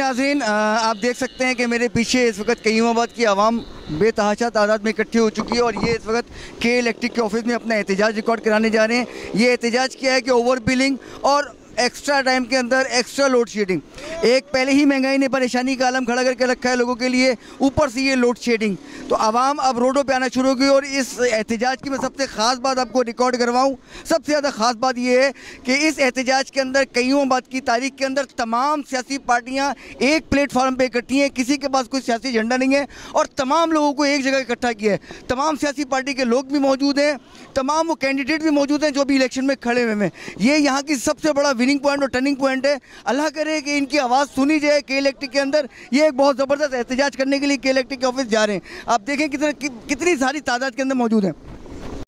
नाज़रीन, आप देख सकते हैं कि मेरे पीछे इस वक्त कयूमाबाद की आवाम बेतहाशा तादाद में इकट्ठी हो चुकी है और ये इस वक्त के इलेक्ट्रिक के ऑफिस में अपना एहतजाज रिकॉर्ड कराने जा रहे हैं। ये एहतजाज किया है कि ओवर बिलिंग और एक्स्ट्रा टाइम के अंदर एक्स्ट्रा लोड शेडिंग, एक पहले ही महंगाई ने परेशानी का आलम खड़ा करके रखा है लोगों के लिए, ऊपर से ये लोड शेडिंग। तो आवाम अब रोडों पे आना शुरू हो गई और इस एहतजाज की मैं सबसे ख़ास बात आपको रिकॉर्ड करवाऊं। सबसे ज़्यादा ख़ास बात ये है कि इस एहतजाज के अंदर कयूमाबाद की तारीख के अंदर तमाम सियासी पार्टियाँ एक प्लेटफार्म पर इकट्ठी हैं, किसी के पास कोई सियासी झंडा नहीं है और तमाम लोगों को एक जगह इकट्ठा किया है। तमाम सियासी पार्टी के लोग भी मौजूद हैं, तमाम वो कैंडिडेट भी मौजूद हैं जो भी इलेक्शन में खड़े हुए हैं। ये यहाँ की सबसे बड़ा विनिंग पॉइंट और टर्निंग पॉइंट है। अल्लाह करे कि इनकी आवाज़ सुनी जाए। के इलेक्ट्रिक के अंदर ये एक बहुत ज़बरदस्त एहतजाज करने के लिए के इलेक्ट्रिक के ऑफिस जा रहे हैं। आप देखें कितनी सारी तादाद के अंदर मौजूद हैं।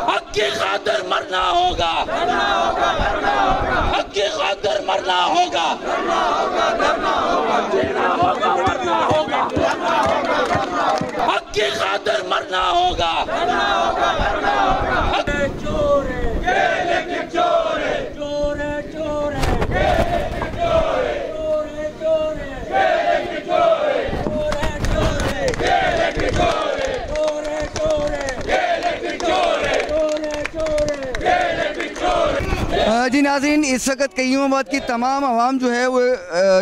हक की खातिर मरना होगा, हक की खातिर मरना होगा, हक की खातिर मरना होगा। जी नाज़रीन, इस वक्त कयूमाबाद की तमाम आवाम जो है वो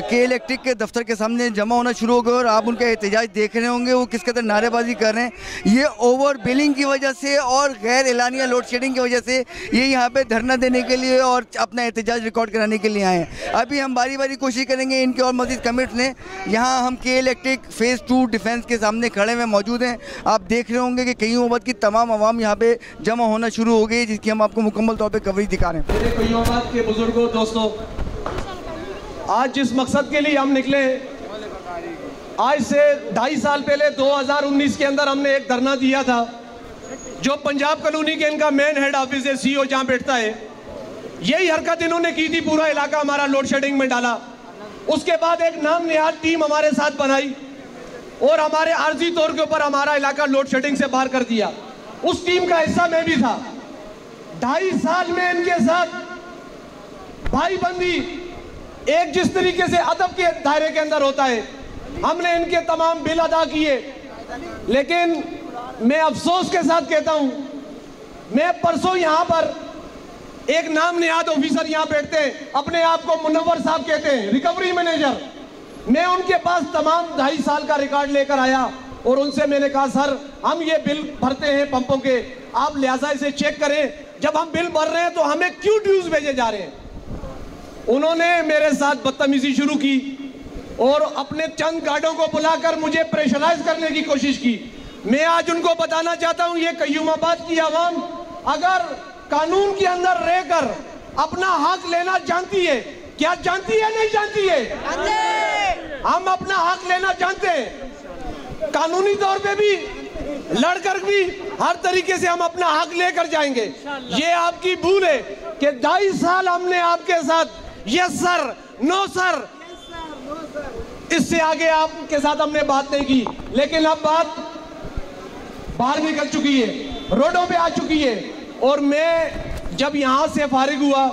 के इलेक्ट्रिक के दफ्तर के सामने जमा होना शुरू हो गए और आप उनका एहतजाज देख रहे होंगे वो किस कदर नारेबाजी कर रहे हैं। ये ओवर बिलिंग की वजह से और गैर एलानिया लोड शेडिंग की वजह से ये यहाँ पे धरना देने के लिए और अपना एहतजाज रिकॉर्ड कराने के लिए आए हैं। अभी हम बारी बारी कोशिश करेंगे इनके और मज़ीद कमेंट्स ने। यहाँ हम के इलेक्ट्रिक फ़ेज़ 2 डिफेंस के सामने खड़े हुए मौजूद हैं। आप देख रहे होंगे कि कयूमाबाद की तमाम आवाम यहाँ पर जमा होना शुरू हो गई, जिसकी हम आपको मुकम्मल तौर पर कवरेज दिखा रहे हैं। कयूमाबाद के बुजुर्गों, दोस्तों, आज जिस मकसद के लिए हम निकले, आज से 2.5 साल पहले 2019 के अंदर हमने एक धरना दिया था जो पंजाब कॉलोनी के इनका मेन हेड ऑफिस है, सीईओ जहां बैठता है। यही हरकत इन्होंने की थी, पूरा इलाका हमारा लोड शेडिंग में डाला। उसके बाद एक नाम निहाद टीम हमारे साथ बनाई और हमारे आर्जी तौर के ऊपर हमारा इलाका लोड शेडिंग से बाहर कर दिया। उस टीम का हिस्सा मैं भी था। 2.5 साल में इनके साथ भाईबंदी, एक जिस तरीके से अदब के दायरे के अंदर होता है, हमने इनके तमाम बिल अदा किए। लेकिन मैं अफसोस के साथ कहता हूं, मैं परसों यहां पर एक नाम निहाद ऑफिसर यहां बैठते हैं, अपने आप को मुनव्वर साहब कहते हैं, रिकवरी मैनेजर। मैं उनके पास तमाम 2.5 साल का रिकॉर्ड लेकर आया और उनसे मैंने कहा, सर हम ये बिल भरते हैं पंपों के, आप लिहाजा इसे चेक करें। जब हम बिल भर रहे हैं तो हमें क्यों ड्यूज भेजे जा रहे हैं? उन्होंने मेरे साथ बदतमीजी शुरू की और अपने चंद गार्डों को बुलाकर मुझे प्रेशराइज करने की कोशिश की। मैं आज उनको बताना चाहता हूं, ये कयूमाबाद की आवाम अगर कानून के अंदर रहकर अपना हक लेना जानती है, क्या जानती है नहीं जानती है? हम अपना हक लेना जानते हैं, कानूनी तौर पे भी लड़कर भी हर तरीके से हम अपना हक लेकर जाएंगे। ये आपकी भूल है कि 2.5 साल हमने आपके साथ यस सर, नो सर, इससे आगे आपके साथ हमने बात नहीं की। लेकिन अब बात बाहर निकल चुकी है, रोडों पे आ चुकी है। और मैं जब यहां से फारिग हुआ,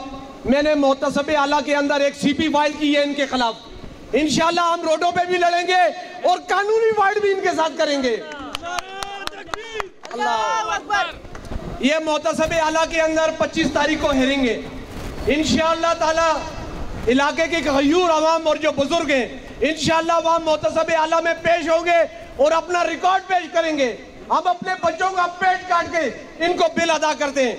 मैंने मोहतसब आला के अंदर एक सीपी फाइल की है इनके खिलाफ। इंशाल्लाह हम रोडों पे भी लड़ेंगे और कानूनी फाइट भी इनके साथ करेंगे। अल्लाह अकबर। ये मोहतसब आला के अंदर 25 तारीख को हेरेंगे इंशाअल्लाह ताला। इलाके के गयूर अवाम और जो बुजुर्ग हैं इंशाअल्लाह वहाँ मोहतसब आला में पेश होंगे और अपना रिकॉर्ड पेश करेंगे। हम अपने बच्चों का पेट काट के इनको बिल अदा करते हैं,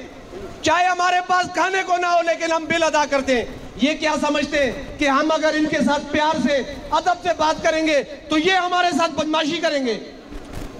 चाहे हमारे पास खाने को ना हो, लेकिन हम बिल अदा करते हैं। ये क्या समझते हैं कि हम अगर इनके साथ प्यार से अदब से बात करेंगे तो ये हमारे साथ बदमाशी करेंगे?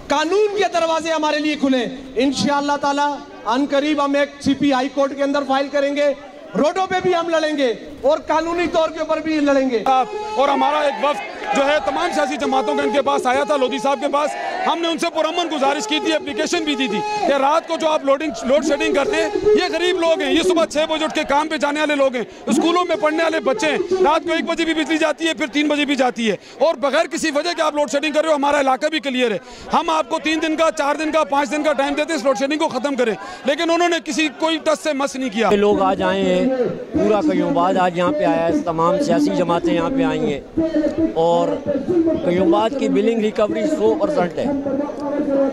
कानून के दरवाजे हमारे लिए खुले। इंशाअल्लाह ताला अनकरीब हम एक सीपी हाई कोर्ट के अंदर फाइल करेंगे, रोडों पे भी हम लड़ेंगे और कानूनी तौर के ऊपर भी लड़ेंगे। और हमारा एक वफ्द जो है तमाम सियासी जमातों का इनके पास आया था, लोधी साहब के पास, हमने उनसे पुरअमन गुजारिश की थी, एप्लीकेशन भी दी थी कि रात को जो आप लोड शेडिंग करते हैं, ये गरीब लोग हैं, ये सुबह 6 बजे उठ के काम पे जाने वाले लोग हैं, स्कूलों में पढ़ने वाले बच्चे हैं, रात को 1 बजे भी बिजली जाती है, फिर 3 बजे भी जाती है, और बगैर किसी वजह के आप लोड शेडिंग कर रहे हो। हमारा इलाका भी क्लियर है, हम आपको 3 दिन का, 4 दिन का, 5 दिन का टाइम देते हैं इस लोड शेडिंग को खत्म करें, लेकिन उन्होंने कोई टस से मस नहीं किया। लोग आज आए हैं, पूरा कयूमाबाद आज यहाँ पे आया है, तमाम सियासी जमातें यहाँ पे आई हैं, और कयूमाबाद की बिलिंग रिकवरी 100% है।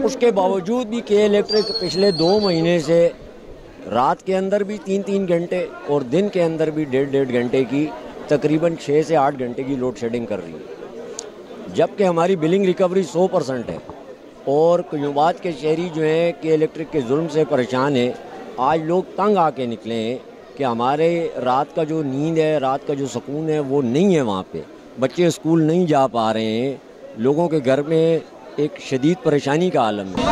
उसके बावजूद भी के इलेक्ट्रिक पिछले 2 महीने से रात के अंदर भी 3-3 घंटे और दिन के अंदर भी 1.5 घंटे की तकरीबन 6 से 8 घंटे की लोड शेडिंग कर रही है, जबकि हमारी बिलिंग रिकवरी 100% है। और कयूमाबाद के शहरी जो हैं के इलेक्ट्रिक के जुल्म से परेशान हैं। आज लोग तंग आके निकले हैं कि हमारे रात का जो नींद है, रात का जो सुकून है वो नहीं है वहाँ पे। बच्चे स्कूल नहीं जा पा रहे हैं, लोगों के घर में एक शदीद परेशानी का आलम है।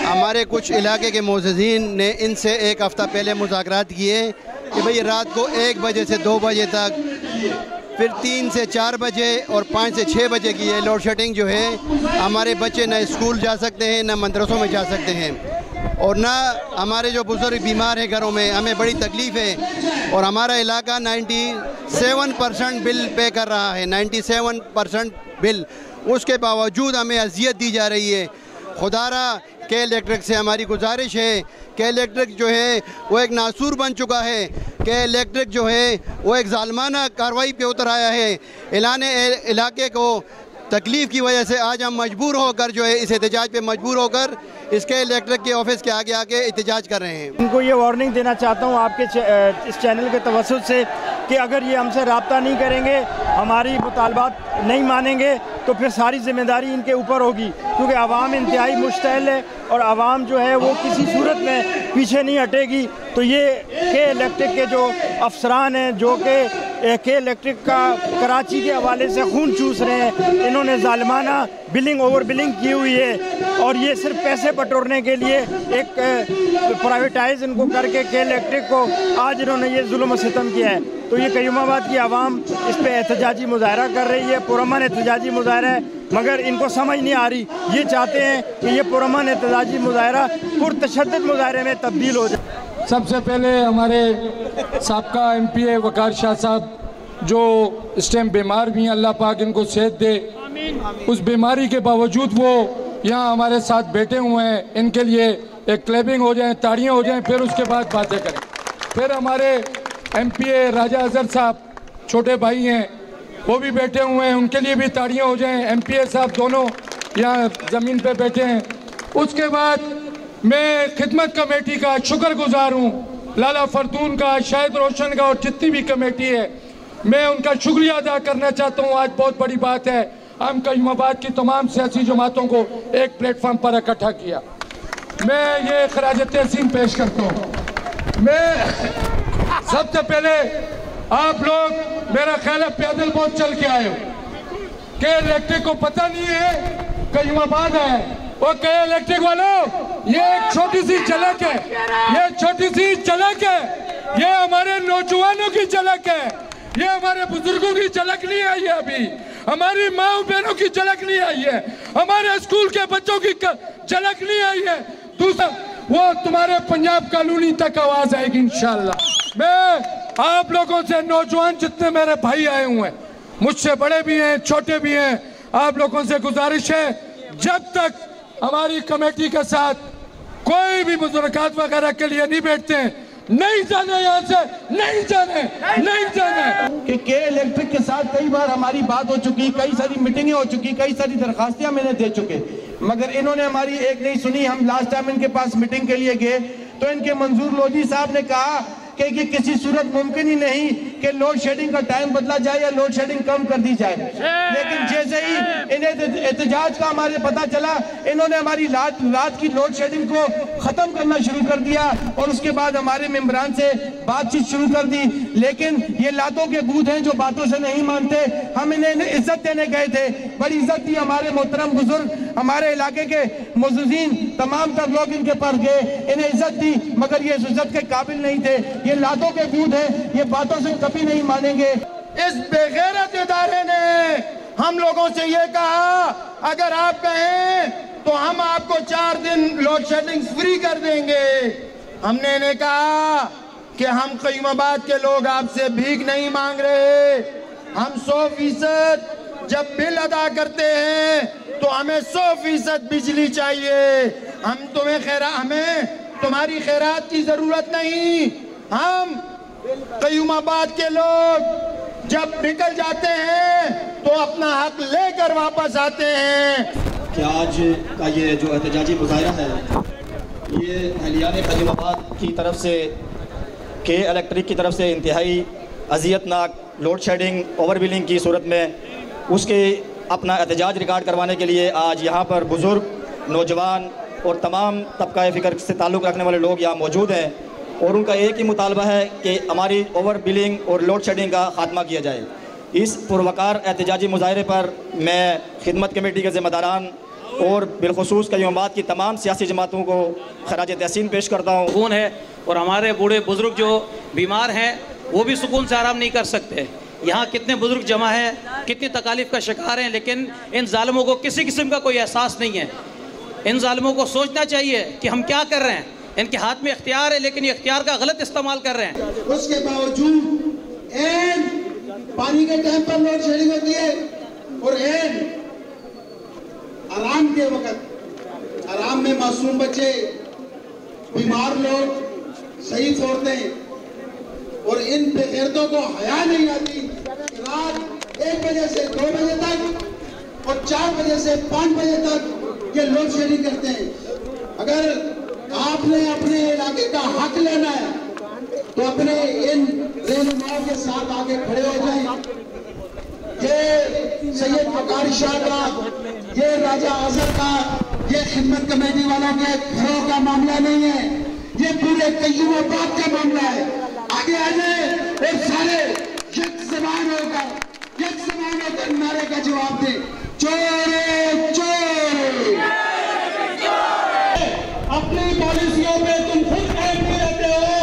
हमारे कुछ इलाके के मुअज़्ज़िज़ीन ने इनसे 1 हफ़्ता पहले मुज़ाकरात किए कि भाई रात को 1 बजे से 2 बजे तक, फिर 3 से 4 बजे और 5 से 6 बजे की ये लोड शेडिंग जो है, हमारे बच्चे न स्कूल जा सकते हैं, न मदरसों में जा सकते हैं, और ना हमारे जो बुज़ुर्ग बीमार हैं घरों में, हमें बड़ी तकलीफ़ है। और हमारा इलाका 97% बिल पे कर रहा है, 97% बिल, उसके बावजूद हमें अज़ियत दी जा रही है। खुदारा के इलेक्ट्रिक से हमारी गुजारिश है, के इलेक्ट्रिक जो है वो एक नासूर बन चुका है, के इलेक्ट्रिक जो है वो एक ज़ालमाना कार्रवाई पे उतर आया है। इलाने इलाके को तकलीफ़ की वजह से आज हम मजबूर होकर जो है इस एहतजाज पे मजबूर होकर इसके इलेक्ट्रिक के ऑफिस के आगे आके एहतजाज कर रहे हैं। उनको ये वार्निंग देना चाहता हूँ आपके इस चैनल के तवस्सुत से कि अगर ये हमसे रब्ता नहीं करेंगे, हमारी मुतालबात नहीं मानेंगे, तो फिर सारी जिम्मेदारी इनके ऊपर होगी, क्योंकि आवाम इंतहाई मुश्तइल है और आवाम जो है वो किसी सूरत में पीछे नहीं हटेगी। तो ये के इलेक्ट्रिक के जो अफसरान हैं, जो के इलेक्ट्रिक का कराची के हवाले से खून चूस रहे हैं, इन्होंने ज़ालिमाना बिलिंग ओवर बिलिंग की हुई है, और ये सिर्फ पैसे बटोरने के लिए एक प्राइवेटाइज इनको करके के इलेक्ट्रिक को आज इन्होंने ये जुल्म सितम किया है। तो ये कयूमाबाद की आवाम इस पर एहतजाजी मुजाहरा कर रही है, पुरअमन एहतजाजी मुजाहरा है, मगर इनको समझ नहीं आ रही। ये चाहते हैं कि ये पुरअमन एहतजाजी मुजाहरा पुरतशद्दुद मुजाहरे में तब्दील हो जाए। सबसे पहले हमारे साबका MPA वकार शाह साहब, जो इस टाइम बीमार भी हैं, अल्लाह पाक इनको सेहत दे, उस बीमारी के बावजूद वो यहाँ हमारे साथ बैठे हुए हैं, इनके लिए एक क्लैपिंग हो जाए, ताड़ियाँ हो जाएं, फिर उसके बाद बातें करें। फिर हमारे MPA राजा अजहर साहब छोटे भाई हैं, वो भी बैठे हुए हैं, उनके लिए भी ताड़ियाँ हो जाएं। MPA साहब दोनों यहाँ ज़मीन पे बैठे हैं। उसके बाद मैं खिदमत कमेटी का शुक्रगुजार हूँ, लाला फरतून का, शाहिद रोशन का, और जितनी भी कमेटी है, मैं उनका शुक्रिया अदा करना चाहता हूँ। आज बहुत बड़ी बात है, हम कयूमाबाद की तमाम सियासी जमातों को एक प्लेटफार्म पर इकट्ठा किया। मैं ये खराज तहसीन पेश करता हूँ। मैं सबसे पहले आप लोग, मेरा ख्याल है पैदल बहुत चल के आए हो, के इलेक्ट्रिक को पता नहीं है कयूमाबाद है। वो के इलेक्ट्रिक वालों, ये एक छोटी सी झलक है, ये छोटी सी झलक है, ये हमारे नौजवानों की झलक है, ये हमारे बुजुर्गों की झलक नहीं आई है, अभी हमारी माँ बहनों की झलक नहीं आई है, हमारे स्कूल के बच्चों की झलक नहीं आई है। दूसरा, वो तुम्हारे पंजाब कॉलोनी तक आवाज आएगी इंशाल्लाह। मैं आप लोगों से, नौजवान जितने मेरे भाई आए हुए हैं, मुझसे बड़े भी हैं, छोटे भी हैं, आप लोगों से गुजारिश है, जब तक हमारी कमेटी के साथ कोई भी मुज़ाकरात वगैरह के लिए नहीं बैठते हैं, नहीं जाने यहाँ से, नहीं जाने, नहीं जाने। कि के इलेक्ट्रिक के साथ कई बार हमारी बात हो चुकी, कई सारी मीटिंगें हो चुकी, कई सारी दरखास्तें मैंने दे चुके, मगर इन्होंने हमारी एक नहीं सुनी। हम लास्ट टाइम इनके पास मीटिंग के लिए गए तो इनके मंजूर लोधी साहब ने कहा कि किसी सूरत मुमकिन ही नहीं कि लोड शेडिंग का टाइम बदला जाए या लोड शेडिंग कम कर दी जाए। लेकिन जैसे ही इन्हें एहतजाज का हमारे पता चला, इन्होंने हमारी रात की लोड शेडिंग को खत्म करना शुरू कर दिया और उसके बाद हमारे मेंबरान से बातचीत शुरू कर दी। लेकिन ये लातों के बूथ हैं जो बातों से नहीं मानते। हम इन्हें इज्जत देने गए थे, बड़ी इज्जत दी, हमारे मोहतरम बुजुर्ग, हमारे इलाके के मुअज़्ज़िज़ीन, तमाम तर लोग इनके पास गए, इन्हें इज्जत दी, मगर ये इज्जत के काबिल नहीं थे। ये लातों के बूथ हैं, ये बातों से कभी नहीं मानेंगे। इस बेगैरत इदारे ने हम लोगों से ये कहा, अगर आप कहें तो आपको 4 दिन लोड शेडिंग फ्री कर देंगे। हमने इन्हें कहा कि हम क़य्यूमाबाद के लोग आपसे भीख नहीं मांग रहे, हम 100% जब बिल अदा करते हैं तो हमें 100% बिजली चाहिए। हमें तुम्हारी खैरात की जरूरत नहीं। हम क़य्यूमाबाद के लोग जब निकल जाते हैं तो अपना हक लेकर वापस आते हैं। कि आज का ये जो एहतजाजी मुजाहरा है ये अहलियान क़य्यूमाबाद की तरफ से के इलेक्ट्रिक की तरफ से इंतहाई अजियतनाक लोड शेडिंग ओवर बिलिंग की सूरत में उसके अपना एहतजाज रिकॉर्ड करवाने के लिए आज यहाँ पर बुज़ुर्ग, नौजवान और तमाम तबका फ़िक्र से ताल्लुक़ रखने वाले लोग यहाँ मौजूद हैं और उनका एक ही मुतालबा है कि हमारी ओवर बिलिंग और लोड शेडिंग का ख़ात्मा किया जाए। इस पुरवकार एहतजाजी मुजाहरे पर मैं खिदमत कमेटी के ज़िम्मेदारान और बिलखुसूस क़य्यूमाबाद की तमाम सियासी जमातों को खराज तहसीन पेश करता हूँ। सुकून है और हमारे बूढ़े बुज़ुर्ग जो बीमार हैं वो भी सुकून से आराम नहीं कर सकते। यहाँ कितने बुज़ुर्ग जमा हैं, कितनी तकालीफ का शिकार हैं, लेकिन इन ज़ालिमों को किसी किस्म का कोई एहसास नहीं है। इन ज़ालिमों को सोचना चाहिए कि हम क्या कर रहे हैं। इनके हाथ में इख्तियार है लेकिन ये इख्तियार का गलत इस्तेमाल कर रहे हैं। उसके बावजूद पानी के टाइम पर लोड शेडिंग होती है और आराम के वक्त, आराम में मासूम बच्चे, बीमार लोग, शहीद औरतें और इन बेगैरतों को हया नहीं आती। रात 1 बजे से 2 बजे तक और 4 बजे से 5 बजे तक ये लोड शेडिंग करते हैं। अगर आपने अपने इलाके का हक लेना है तो अपने इन रहनुमाओं के साथ आगे खड़े हो जाएं। ये सैयद वकार शाह का, ये राजा आजर का, ये खिदमत कमेटी वालों के घरों का मामला नहीं है, ये पूरे क़य्यूमाबाद का मामला है। आगे आ जाए और सारे एक ज़बान होकर नारे का जवाब दे, चोर चोर। अपनी पॉलिसियों पे तुम खुद कायम नहीं रहते हो।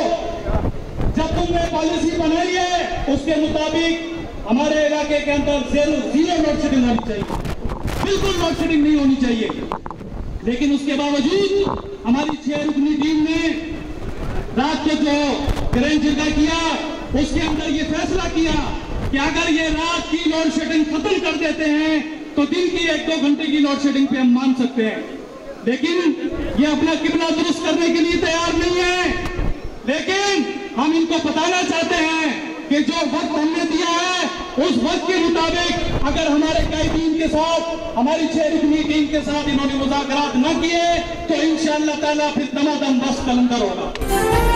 जब तुमने पॉलिसी बनाई है उसके मुताबिक हमारे इलाके के अंदर जीरो लोड शेडिंग होनी चाहिए, बिल्कुल लोड शेडिंग नहीं होनी चाहिए। लेकिन उसके बावजूद हमारी 6 रुकनी टीम ने रात को जो ग्रैंड जिरगा किया उसके अंदर ये फैसला किया कि अगर ये रात की लोड शेडिंग खत्म कर देते हैं तो दिन की 1-2 घंटे की लोड शेडिंग पे हम मान सकते हैं। लेकिन ये अपना किबला दुरुस्त करने के लिए तैयार नहीं है। लेकिन हम इनको बताना चाहते हैं कि जो वक्त हमने दिया है उस वक्त के मुताबिक अगर हमारे कायदीन के साथ, हमारी 6 रुकनी टीम के साथ इन्होंने मुज़ाकरात न किए तो इंशाअल्लाह ताला फिर दमादम बस कलंदर होगा।